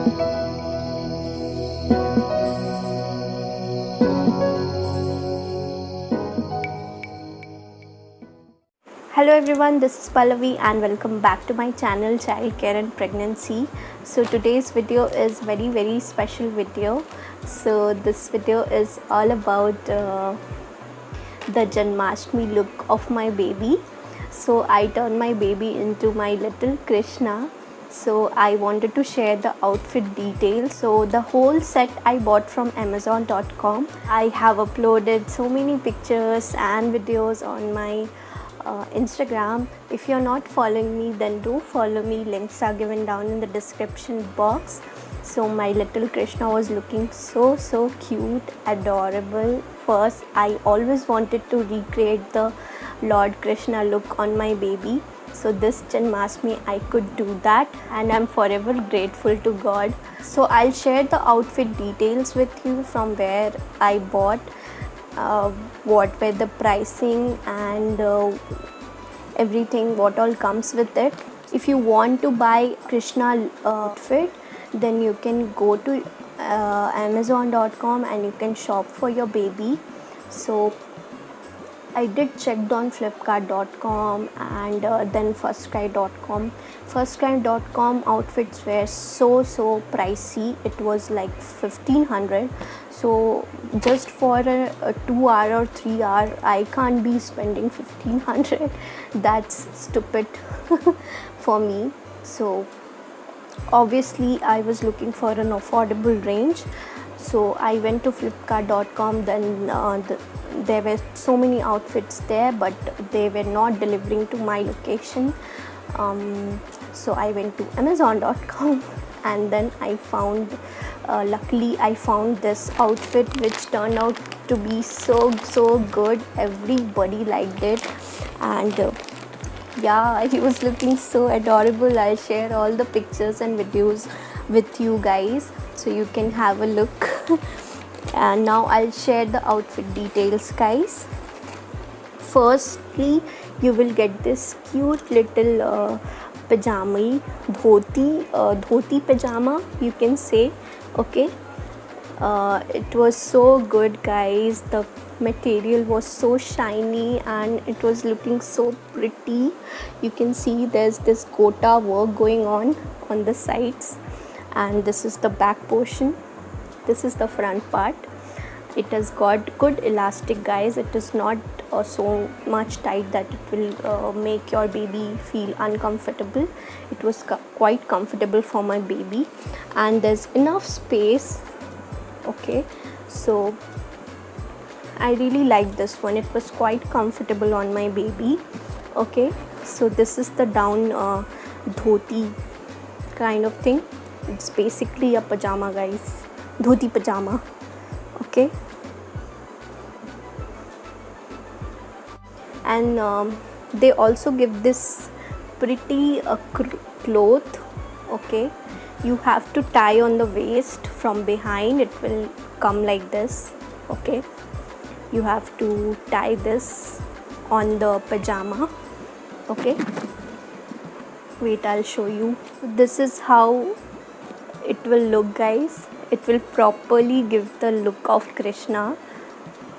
Hello everyone, this is Pallavi and welcome back to my channel Child Care and Pregnancy. So today's video is very special video. So this video is all about the Janmashtami look of my baby. So I turned my baby into my little Krishna. So I wanted to share the outfit details. So the whole set I bought from Amazon.com. I have uploaded so many pictures and videos on my Instagram. If you're not following me, then do follow me. Links are given down in the description box. So my little Krishna was looking so cute, adorable. First, I always wanted to recreate the Lord Krishna look on my baby. So this Janmashtami I could do that, and I'm forever grateful to God. So I'll share the outfit details with you, from where I bought, what were the pricing, and everything, what all comes with it. If you want to buy Krishna outfit, then you can go to Amazon.com and you can shop for your baby. So I did checked on Flipkart.com and then FirstCry.com. FirstCry.com outfits were so pricey. It was like 1500. So just for a 2 hour or 3 hour, I can't be spending 1500. That's stupid for me. So obviously I was looking for an affordable range. So I went to Flipkart.com. Then there were so many outfits there, but they were not delivering to my location. So I went to Amazon.com and then I found, luckily I found this outfit, which turned out to be so good. Everybody liked it, and yeah, he was looking so adorable. I'll share all the pictures and videos with you guys so you can have a look. And now I'll share the outfit details, guys. Firstly, you will get this cute little pajama, dhoti pajama, you can say. Okay, it was so good, guys. The material was so shiny and it was looking so pretty. You can see there's this gota work going on the sides, and this is the back portion. This is the front part. It has got good elastic, guys. It is not so much tight that it will make your baby feel uncomfortable. It was quite comfortable for my baby, and there's enough space. Okay, so I really like this one. It was quite comfortable on my baby. Okay, so this is the down dhoti kind of thing. It's basically a pajama, guys. Dhoti pajama. Okay, and they also give this pretty cloth. Okay, you have to tie on the waist from behind. It will come like this. Okay, you have to tie this on the pajama. Okay, wait, I'll show you. This is how it will look, guys. It will properly give the look of Krishna.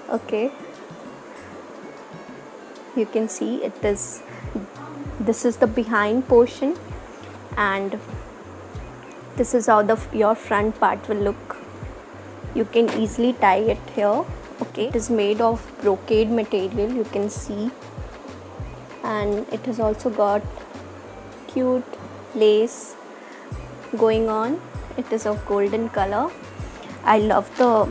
Okay, you can see this is the behind portion, and this is how your front part will look. You can easily tie it here. Okay, it is made of brocade material, you can see, and it has also got cute lace going on. It is of golden color. I love the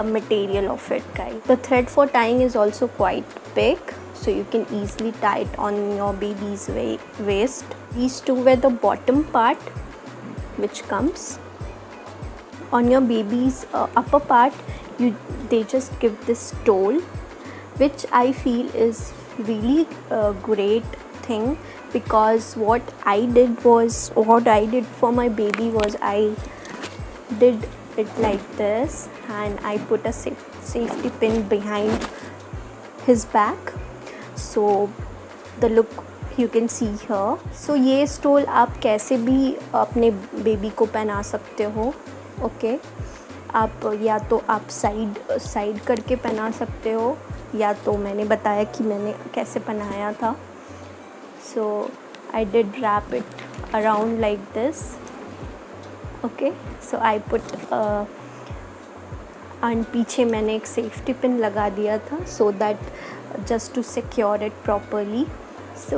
material of it, guys. The thread for tying is also quite big, so you can easily tie it on your baby's waist. These two were the bottom part which comes on your baby's upper part. They just give this stole, which I feel is really a great thing, because what I did for my baby was I did it like this, and I put a safety pin behind his back, so the look you can see here. So ये stole आप कैसे भी अपने baby को पहना सकते हो। Okay आप या तो आप साइड करके पहना सकते हो, या तो मैंने बताया कि मैंने कैसे पहनाया था। So I did wrap it around like this. Okay so I put and पीछे मैंने एक सेफ्टी पिन लगा दिया था, so that just to secure it properly. So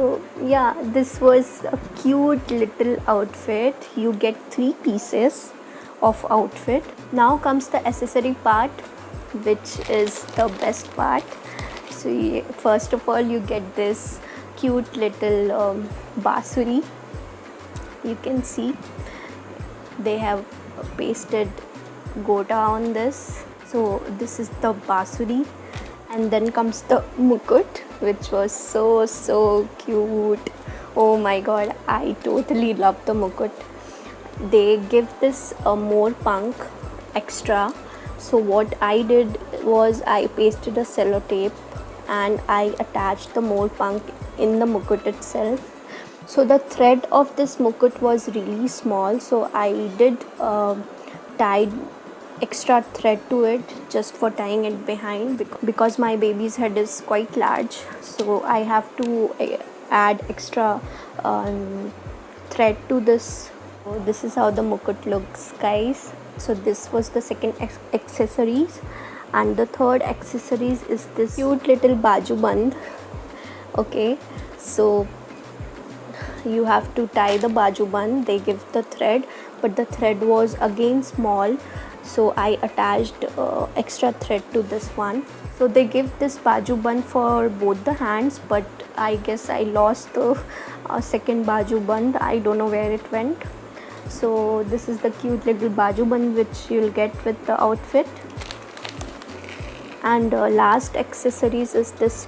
yeah, this was a cute little outfit. You get 3 pieces of outfit. Now comes the accessory part, which is the best part. So first of all you get this cute little basuri. You can see they have pasted gota on this. So this is the basuri. And then comes the mukut, which was so cute. Oh my god, I totally love the mukut. They give this a more punk extra. So what I did was I pasted a sellotape and I attached the more punk in the mukut itself. So the thread of this mukut was really small, so I did tie extra thread to it just for tying it behind, because my baby's head is quite large, so I have to add extra thread to this. So this is how the mukut looks, guys. So this was the second accessories, and the third accessories is this cute little baju band. Okay, so you have to tie the baju band. They give the thread, but the thread was again small, so I attached extra thread to this one. So they give this baju band for both the hands, but I guess I lost the second baju band. I don't know where it went. So this is the cute little baju band which you'll get with the outfit. And last accessories is this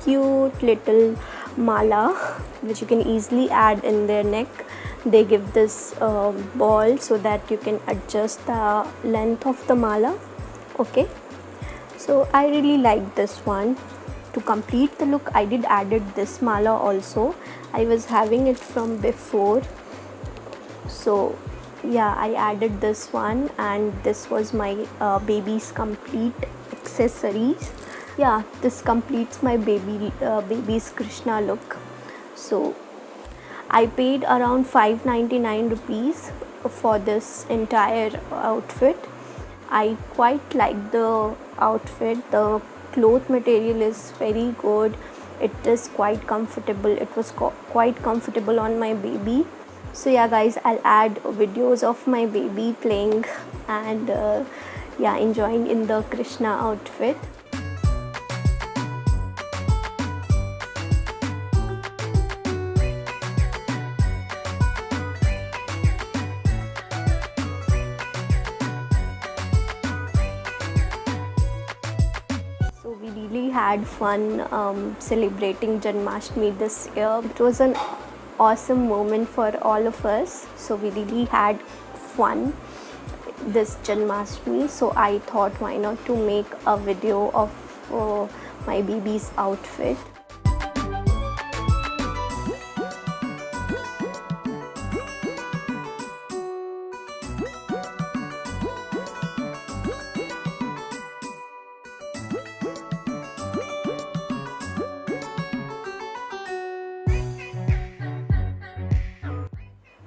cute little mala, which you can easily add in their neck. They give this ball so that you can adjust the length of the mala. Okay, so I really like this one. To complete the look, I did added this mala also. I was having it from before, so yeah, I added this one, and this was my baby's complete accessories. Yeah, this completes my baby's Krishna look. So I paid around 599 rupees for this entire outfit. I quite like the outfit. The cloth material is very good. It is quite comfortable. It was quite comfortable on my baby. So yeah guys, I'll add videos of my baby playing and yeah, enjoying in the Krishna outfit. We really had fun celebrating Janmashtami this year. It was an awesome moment for all of us. So we really had fun this Janmashtami. So I thought, why not to make a video of my baby's outfit.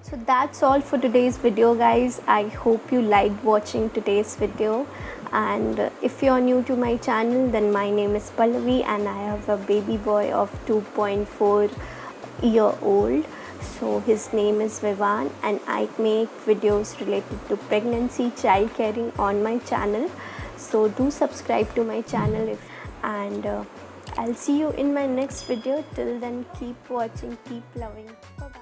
So that's all for today's video, guys. I hope you liked watching today's video, and if you're new to my channel, then my name is Pallavi and I have a baby boy of 2.4-year-old. So his name is Vivan, and I make videos related to pregnancy, child caring on my channel. So do subscribe to my channel, and I'll see you in my next video. Till then, keep watching, keep loving. Bye bye.